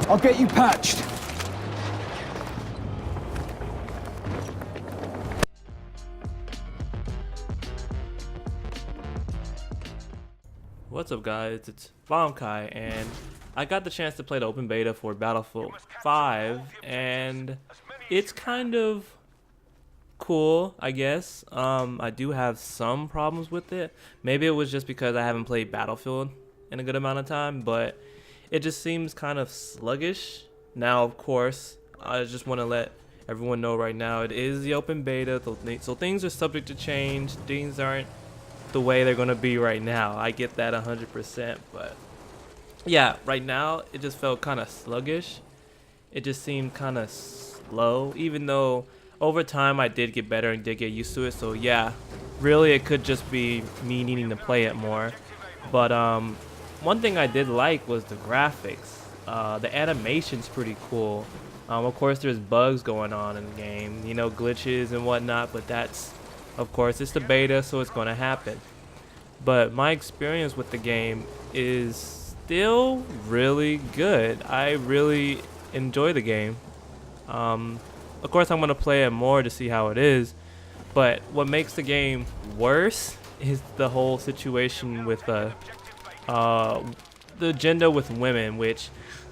I'll get you patched. What's up guys, it's Vomkai, and I got the chance to play the open beta for Battlefield 5, and it's kind of cool, I guess. I do have some problems with it. Maybe it was just because I haven't played Battlefield in a good amount of time, but it just seems kind of sluggish. Now, of course, I just want to let everyone know right now, it is the open beta, so things are subject to change. Things aren't the way they're gonna be right now. I get that 100%, but yeah, right now it just felt kind of sluggish. It just seemed kind of slow, even though over time I did get better and did get used to it. So yeah, really it could just be me needing to play it more. But one thing I did like was the graphics. The animation's pretty cool. Of course there's bugs going on in the game, you know, glitches and whatnot, but that's, of course, it's the beta, so it's going to happen. But my experience with the game is still really good. I really enjoy the game. Of course, I'm going to play it more to see how it is. But what makes the game worse is the whole situation with the agenda with women, which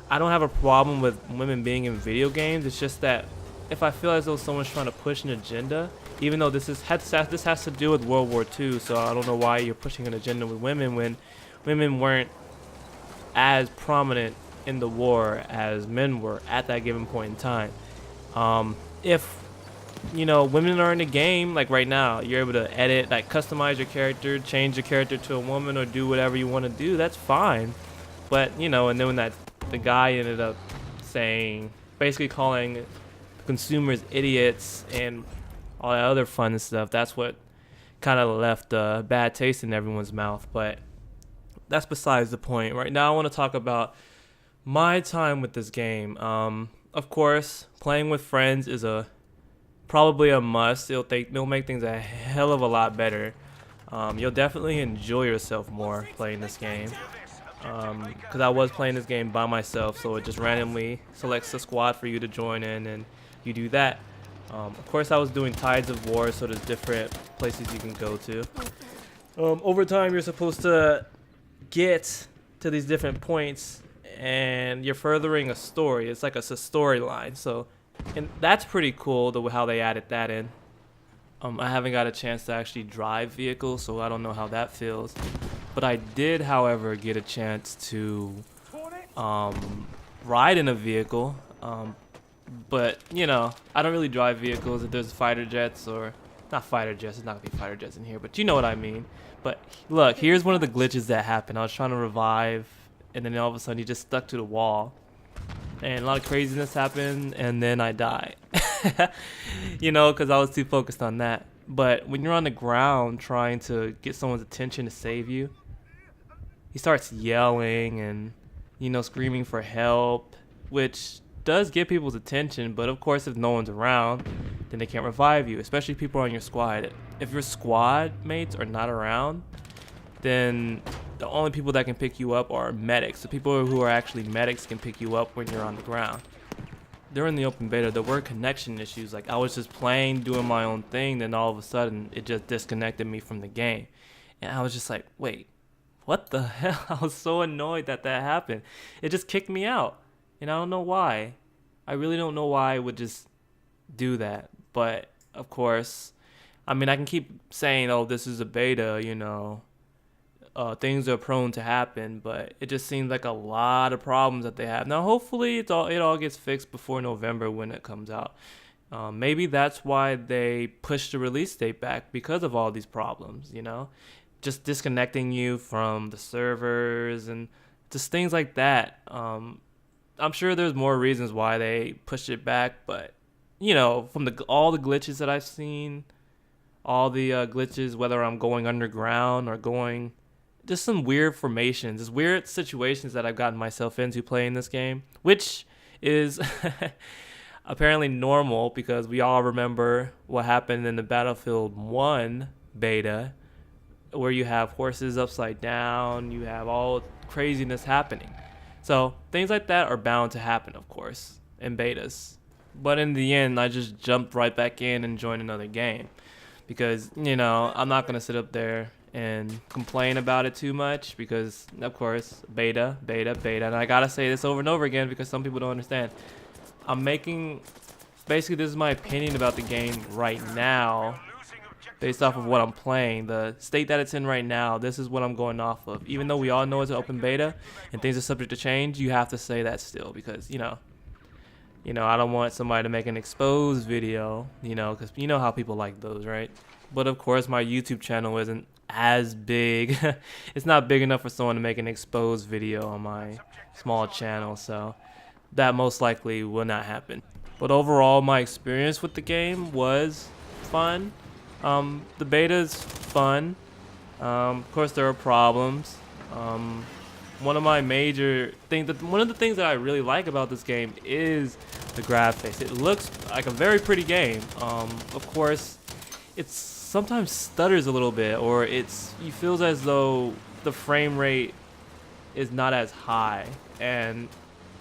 I don't have a problem with women being in video games. It's just that if I feel as though someone's trying to push an agenda, even though this has to do with World War II, so I don't know why you're pushing an agenda with women when women weren't as prominent in the war as men were at that given point in time. If you know, women are in the game, like right now, you're able to edit, like customize your character, change your character to a woman, or do whatever you want to do. That's fine. But you know, and then when the guy ended up saying, basically calling consumers idiots and all that other fun stuff, that's what kind of left a bad taste in everyone's mouth. But that's besides the point. Right now I want to talk about my time with this game. Of course, playing with friends is probably a must. It'll make things a hell of a lot better. You'll definitely enjoy yourself more playing this game. Because I was playing this game by myself, so it just randomly selects a squad for you to join in, and you do that. Of course, I was doing Tides of War, so there's different places you can go to. Over time, you're supposed to get to these different points, and you're furthering a story. It's like a storyline, so, and that's pretty cool, how they added that in. I haven't got a chance to actually drive vehicles, so I don't know how that feels. But I did, however, get a chance to ride in a vehicle. But, you know, I don't really drive vehicles. If there's fighter jets, or not fighter jets, it's not going to be fighter jets in here, but you know what I mean. But look, here's one of the glitches that happened. I was trying to revive, and then all of a sudden he just stuck to the wall. And a lot of craziness happened, and then I died. You know, because I was too focused on that. But when you're on the ground trying to get someone's attention to save you, he starts yelling and, you know, screaming for help, which does get people's attention. But of course, if no one's around, then they can't revive you, especially people on your squad. If your squad mates are not around, then the only people that can pick you up are medics. The people who are actually medics can pick you up when you're on the ground. During the open beta, there were connection issues. Like, I was just playing, doing my own thing, then all of a sudden it just disconnected me from the game. And I was just like, wait, what the hell? I was so annoyed that happened. It just kicked me out. And I don't know why. I really don't know why it would just do that. But, of course, I mean, I can keep saying, oh, this is a beta, you know. Things are prone to happen, but it just seems like a lot of problems that they have. Now, hopefully, it all gets fixed before November when it comes out. Maybe that's why they pushed the release date back, because of all these problems, you know? Just disconnecting you from the servers and just things like that. I'm sure there's more reasons why they pushed it back, but, you know, from all the glitches that I've seen, all the glitches, whether I'm going underground or going, just some weird formations, just weird situations that I've gotten myself into playing this game, which is apparently normal because we all remember what happened in the Battlefield 1 beta, where you have horses upside down, you have all craziness happening. So things like that are bound to happen, of course, in betas. But in the end, I just jumped right back in and joined another game because, you know, I'm not going to sit up there and complain about it too much because, of course, beta. And I got to say this over and over again because some people don't understand. I'm making, basically this is my opinion about the game right now based off of what I'm playing. The state that it's in right now, this is what I'm going off of. Even though we all know it's an open beta and things are subject to change, you have to say that still because, you know, I don't want somebody to make an exposed video, you know, because you know how people like those, right? But of course, my YouTube channel isn't as big. It's not big enough for someone to make an exposed video on my small channel, so that most likely will not happen. But overall, my experience with the game was fun. The beta's fun. Of course, there are problems. One of my major things, one of the things that I really like about this game is the graphics. It looks like a very pretty game. Of course, it sometimes stutters a little bit, or you feels as though the frame rate is not as high. And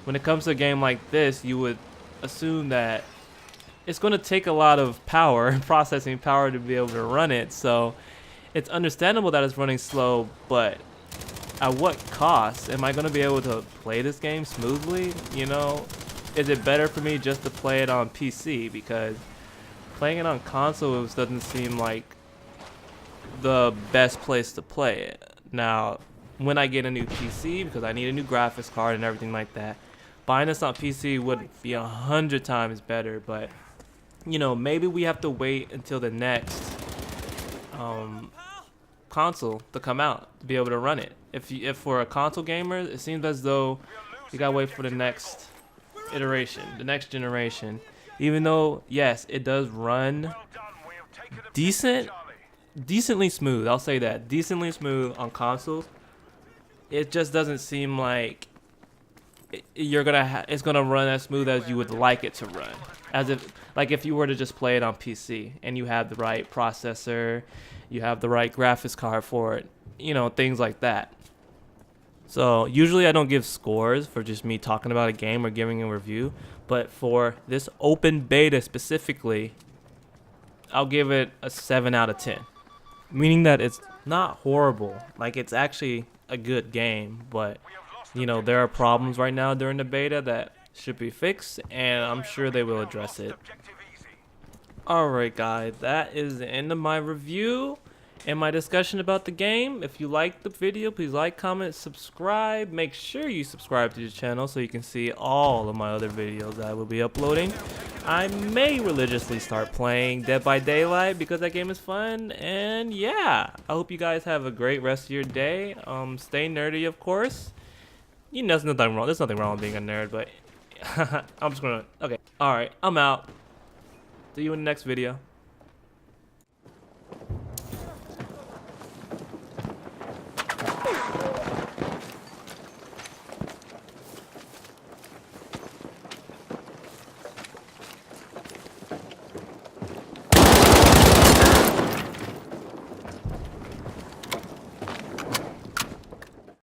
when it comes to a game like this, you would assume that it's going to take a lot of power, processing power, to be able to run it. So it's understandable that it's running slow, but at what cost? Am I going to be able to play this game smoothly? You know, is it better for me just to play it on PC? Because playing it on console doesn't seem like the best place to play it. Now, when I get a new PC, because I need a new graphics card and everything like that, buying this on PC would be 100 times better. But, you know, maybe we have to wait until the next console to come out to be able to run it. If for a console gamer, it seems as though you gotta wait for the next iteration, the next generation. Even though, yes, it does run decently smooth. I'll say that, decently smooth on consoles. It just doesn't seem like it's gonna run as smooth as you would like it to run. As if you were to just play it on PC and you have the right processor, you have the right graphics card for it, you know, things like that. So usually I don't give scores for just me talking about a game or giving a review, but for this open beta specifically, I'll give it a 7 out of 10. Meaning that it's not horrible, like it's actually a good game, but you know, there are problems right now during the beta that should be fixed, and I'm sure they will address it. Alright guys, that is the end of my review and my discussion about the game. If you liked the video, please like, comment, subscribe. Make sure you subscribe to the channel so you can see all of my other videos that I will be uploading. I may religiously start playing Dead by Daylight because that game is fun, and yeah, I hope you guys have a great rest of your day. Stay nerdy, of course. You know, there's nothing wrong with being a nerd, but I'm just gonna, okay. Alright, I'm out. See you in the next video.